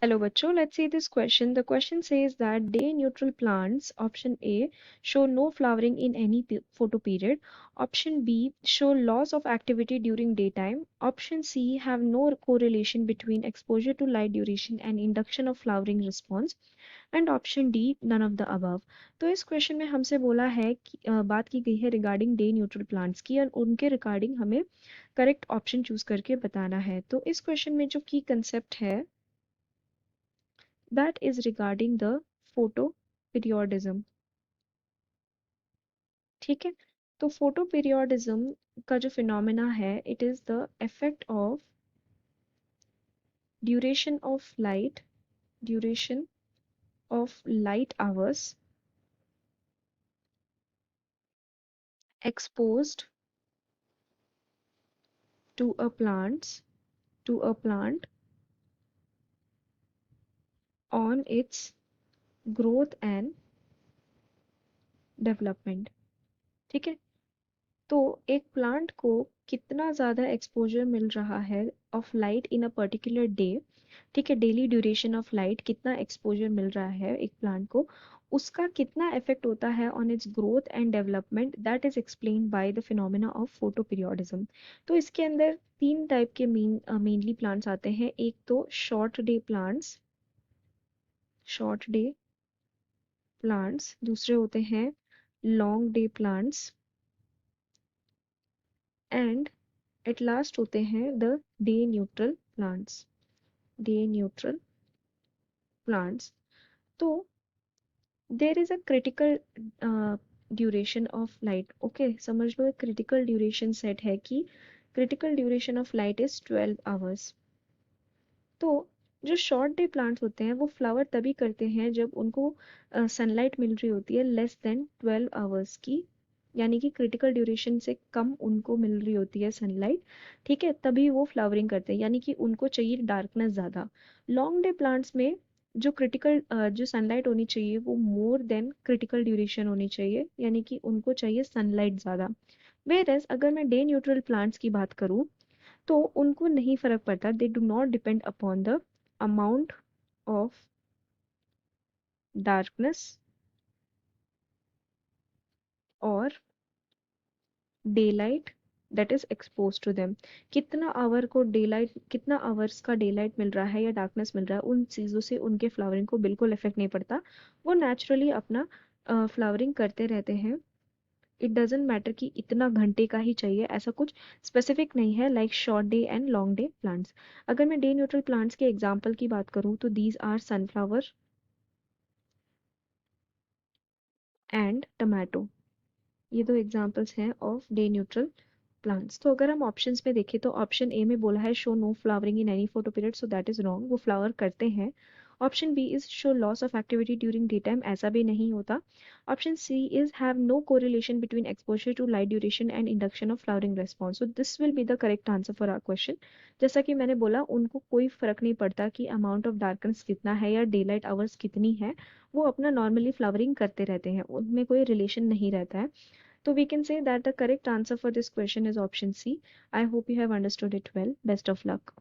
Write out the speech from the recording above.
Hello, bachcho. Let's see this question. The question says that day neutral plants, option A, show no flowering in any photo period. Option B, show loss of activity during daytime. Option C, have no correlation between exposure to light duration and induction of flowering response. And option D none of the above. तो इस question में हमसे बोला है कि बात की गई है रिगार्डिंग डे न्यूट्रल प्लांट्स की और उनके रिगार्डिंग हमें करेक्ट ऑप्शन चूज करके बताना है। तो इस क्वेश्चन में जो की कंसेप्ट है that is regarding the photo periodism। ठीक है, तो फोटो पीरियोडिज्म का जो फिनोमेना है it is the effect of duration of light duration of light hours exposed to a plant on its growth and development। ठीक है, तो एक प्लांट को कितना ज़्यादा एक्सपोजर मिल रहा है of light in a particular day. ठीक है, डेली ड्यूरेशन ऑफ लाइट कितना एक्सपोजर मिल रहा है एक प्लांट को, उसका कितना इफेक्ट होता है on it's growth and development, that is explained by the phenomena of photo periodism. तो इसके अंदर तीन टाइप के मेनली प्लांट्स आते हैं। एक तो शॉर्ट डे प्लांट्स, दूसरे होते हैं long day plants and at last होते हैं the day neutral plants. Day neutral plants, तो there is a critical duration of light. Okay, समझ लो एक क्रिटिकल ड्यूरेशन सेट है कि critical duration of light is 12 hours. तो जो शॉर्ट डे प्लांट्स होते हैं वो फ्लावर तभी करते हैं जब उनको सनलाइट मिल रही होती है लेस देन 12 आवर्स की, यानी कि क्रिटिकल ड्यूरेशन से कम उनको मिल रही होती है सनलाइट। ठीक है, तभी वो फ्लावरिंग करते हैं, यानी कि उनको चाहिए डार्कनेस ज़्यादा। लॉन्ग डे प्लांट्स में जो जो सनलाइट होनी चाहिए वो मोर देन क्रिटिकल ड्यूरेशन होनी चाहिए, यानी कि उनको चाहिए सनलाइट ज़्यादा। वेयरएज अगर मैं डे न्यूट्रल प्लांट्स की बात करूँ तो उनको नहीं फर्क पड़ता, they do not depend upon the amount of darkness और daylight that is expose to them. कितना आवर्स का डे लाइट मिल रहा है या डार्कनेस मिल रहा है, उन चीज़ों से उनके फ्लावरिंग को बिल्कुल इफेक्ट नहीं पड़ता। वो नेचुरली अपना फ्लावरिंग करते रहते हैं। इट डजेंट मैटर कि इतना घंटे का ही चाहिए, ऐसा कुछ स्पेसिफिक नहीं है like short day and long day plants. अगर मैं डे न्यूट्रल प्लांट्स के एग्जांपल की बात करूं तो these are sunflower and tomato. ये दो एग्जांपल्स हैं ऑफ डे न्यूट्रल प्लांट्स। तो अगर हम ऑप्शंस में देखें तो ऑप्शन ए में बोला है show no flowering in any photoperiod, so that is wrong, वो फ्लावर करते हैं। Option B is show loss of activity during day time, ऐसा भी नहीं होता। Option C is have no correlation between exposure to light duration and induction of flowering response, so this will be the correct answer for our question. जैसा कि मैंने बोला, उनको कोई फर्क नहीं पड़ता कि अमाउंट ऑफ डार्कनेस कितना है या डे लाइट आवर्स कितनी है, वो अपना नॉर्मली फ्लावरिंग करते रहते हैं, उनमें कोई रिलेशन नहीं रहता है। So we can say that the correct answer for this question is option C. I hope you have understood it well. Best of luck.